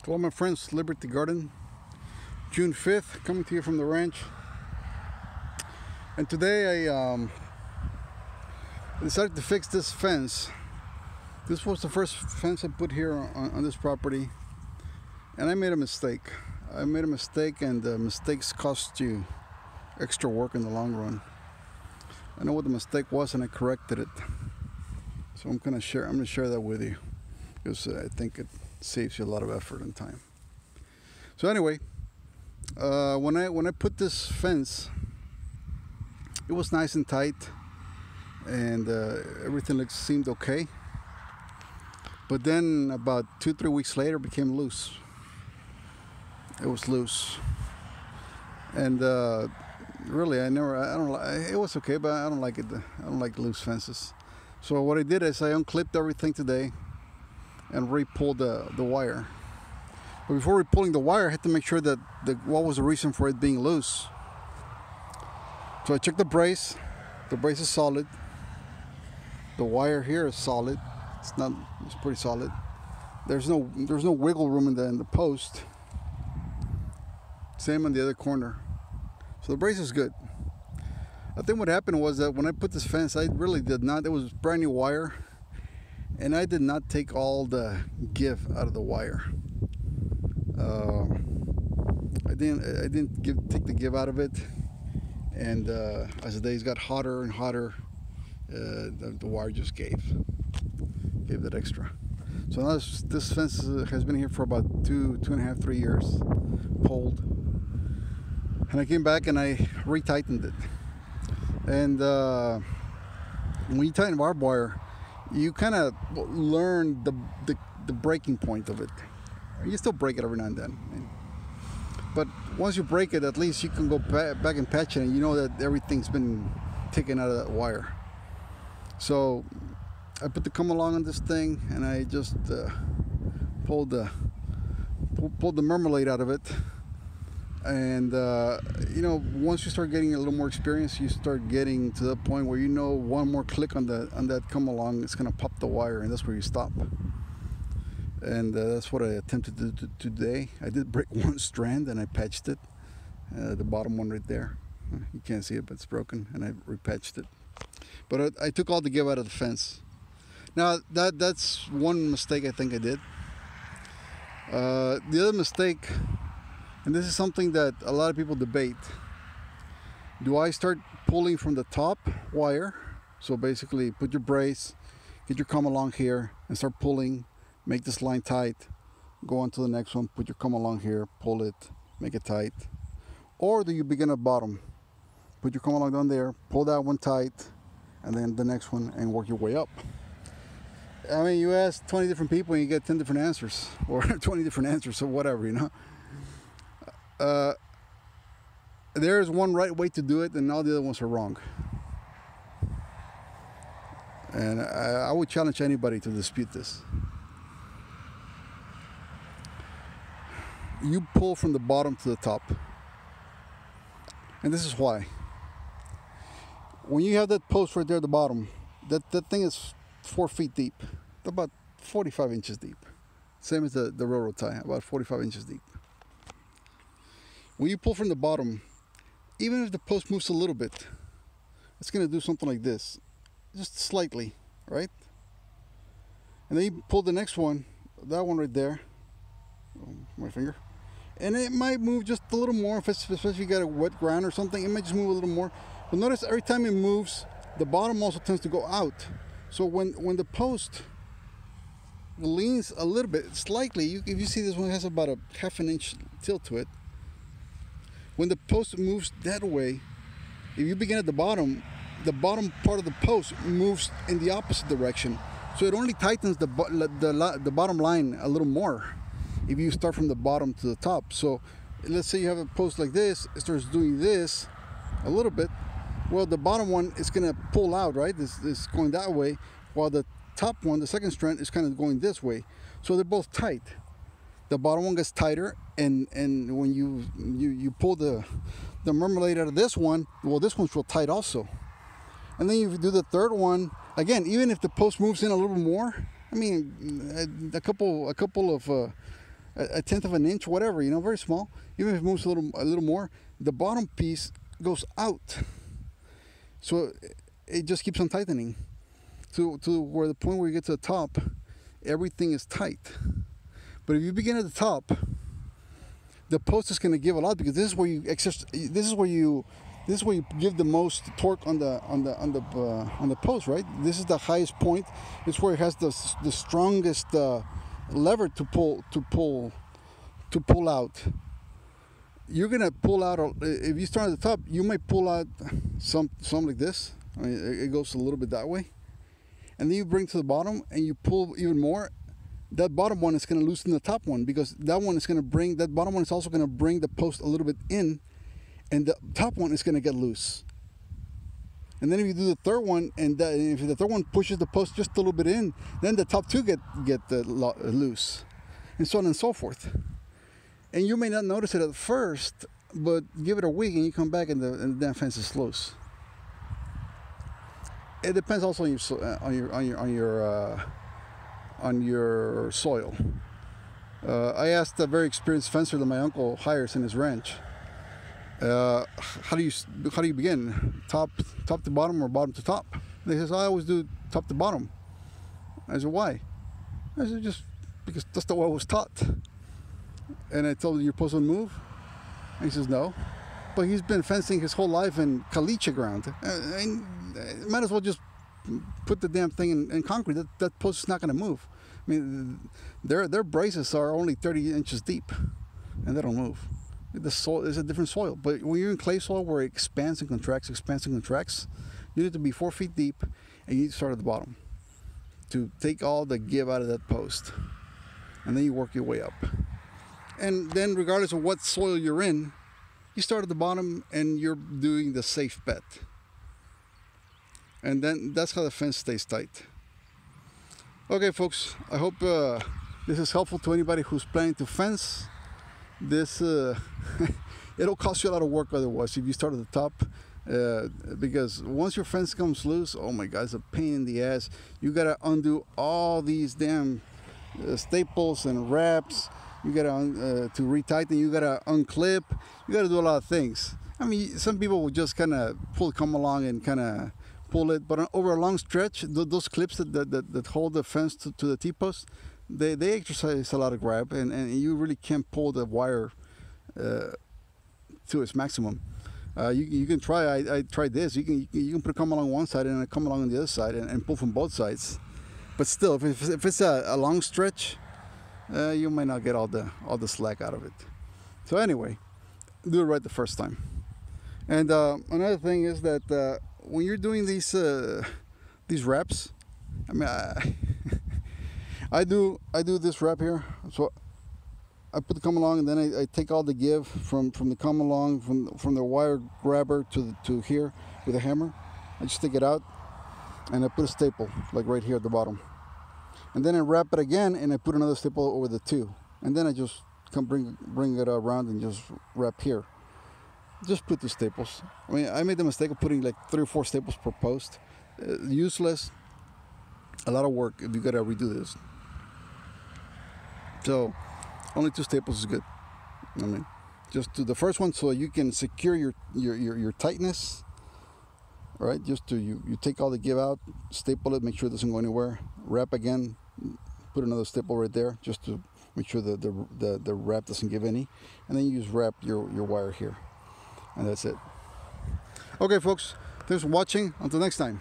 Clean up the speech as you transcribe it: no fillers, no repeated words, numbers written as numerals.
Hello my friends, Liberty Garden, June 5th, coming to you from the ranch. And today I decided to fix this fence. This was the first fence I put here on this property, and I made a mistake. And mistakes cost you extra work in the long run. I know what the mistake was and I corrected it. So I'm gonna share that with you, because I think it saves you a lot of effort and time. So anyway, when I put this fence, it was nice and tight, and everything seemed okay. But then about 2-3 weeks later, it became loose. It was loose, and really, it was okay, but I don't like it. I don't like loose fences. So what I did is I unclipped everything today and re-pulled the wire. But before re-pulling the wire, I had to make sure that what was the reason for it being loose. So I checked the brace. The brace is solid. The wire here is solid. It's pretty solid. There's no wiggle room in the post. Same on the other corner. So the brace is good. I think what happened was that when I put this fence, I really did not. It was brand new wire, and I did not take all the give out of the wire. I didn't take the give out of it, and as the days got hotter and hotter, the wire just gave that extra. So now this fence has been here for about 2.5, 3 years, pulled, and I came back and I retightened it. And when you tighten barbed wire, you kind of learn the breaking point of it. You still break it every now and then, but once you break it, at least you can go back and patch it, and you know that everything's been taken out of that wire. So I put the come along on this thing, and I just pulled the marmalade out of it. And once you start getting a little more experience, you start getting to the point where one more click on that come along, it's gonna pop the wire, and that's where you stop. And that's what I attempted to do today. I did break one strand, and I patched it, the bottom one right there. You can't see it, but it's broken, and I repatched it. But I took all the give out of the fence. Now that's one mistake I think I did. The other mistake, and this is something that a lot of people debate: do I start pulling from the top wire? So basically, put your brace, get your come along here, and start pulling. Make this line tight. Go on to the next one. Put your come along here, pull it, make it tight. Or do you begin at bottom? Put your come along down there, pull that one tight, and then the next one, and work your way up. I mean, you ask 20 different people and you get 10 different answers, or 20 different answers, or whatever, There's one right way to do it, and all the other ones are wrong. And I would challenge anybody to dispute this. You pull from the bottom to the top. And this is why. When you have that post right there at the bottom, that thing is 4 feet deep, about 45 inches deep. Same as the railroad tie, about 45 inches deep. When you pull from the bottom, even if the post moves a little bit, it's going to do something like this, just slightly, right? And then you pull the next one, that one right there, my finger, and it might move just a little more, especially if you got a wet ground or something. It might just move a little more. But notice every time it moves, the bottom also tends to go out. So when the post leans a little bit, slightly, if you see this one has about a ½ an inch tilt to it. When the post moves that way, if you begin at the bottom part of the post moves in the opposite direction. So it only tightens the bottom line a little more if you start from the bottom to the top. So let's say you have a post like this, it starts doing this a little bit. Well, the bottom one is going to pull out, right? This is going that way, while the top one, the second strand, is kind of going this way. So they're both tight. The bottom one gets tighter, and when you pull the marmalade out of this one, well, this one's real tight also. And then you do the third one again. Even if the post moves in a little more, I mean, a couple of a tenth of an inch, whatever, you know, very small. Even if it moves a little more, the bottom piece goes out. So it just keeps on tightening to where the point where you get to the top, everything is tight. But if you begin at the top, the post is going to give a lot, because this is where you give the most torque on the post, right? This is the highest point. It's where it has the strongest lever to pull out. You're gonna pull out, if you start at the top, you might pull out some like this. I mean, it goes a little bit that way, and then you bring to the bottom and you pull even more. That bottom one is going to loosen the top one, because that bottom one is also going to bring the post a little bit in, and the top one is going to get loose. And then if you do the third one, and if the third one pushes the post just a little bit in, then the top two get loose, and so on and so forth. And you may not notice it at first, but give it a week and you come back and the damn fence is loose. It depends also on your soil. I asked a very experienced fencer that my uncle hires in his ranch, how do you begin? Top to bottom or bottom to top? And he says, I always do top to bottom. I said, why? I said, just because that's the way I was taught. And I told him, you're supposed to move? And he says, no. But he's been fencing his whole life in caliche ground. And might as well just put the damn thing in concrete. That post is not going to move. I mean, their braces are only 30 inches deep, and they don't move. The soil is a different soil. But when you're in clay soil where it expands and contracts, you need to be 4 feet deep, and you need to start at the bottom to take all the give out of that post. And then you work your way up. And then regardless of what soil you're in, you start at the bottom and you're doing the safe bet. And then that's how the fence stays tight. Okay, folks, I hope this is helpful to anybody who's planning to fence. This it'll cost you a lot of work otherwise if you start at the top, because once your fence comes loose, oh my God, it's a pain in the ass. You gotta undo all these damn staples and wraps. You gotta to retighten. You gotta unclip. You gotta do a lot of things. I mean, some people will just kind of come along and kind of pull it, but over a long stretch, those clips that hold the fence to the T-post, they exercise a lot of grab, and you really can't pull the wire to its maximum. You can try. I tried this. You can put a come along one side and a come along on the other side and pull from both sides. But still, if it's a long stretch, you might not get all the slack out of it. So anyway, do it right the first time. And another thing is that when you're doing these wraps, I mean, I do this wrap here. So I put the come along, and then I take all the give from the come along, from the wire grabber to here with a hammer. I just take it out, and I put a staple like right here at the bottom, and then I wrap it again, and I put another staple over the two, and then I just bring it around and just wrap here. Just put the staples. I mean, I made the mistake of putting like 3 or 4 staples per post. Useless. A lot of work if you gotta redo this. So only 2 staples is good. I mean, just do the first one so you can secure your tightness. All right, just you take all the give out, staple it, make sure it doesn't go anywhere. Wrap again, put another staple right there just to make sure the wrap doesn't give any, and then you just wrap your wire here, and that's it. Okay, folks, thanks for watching. Until next time.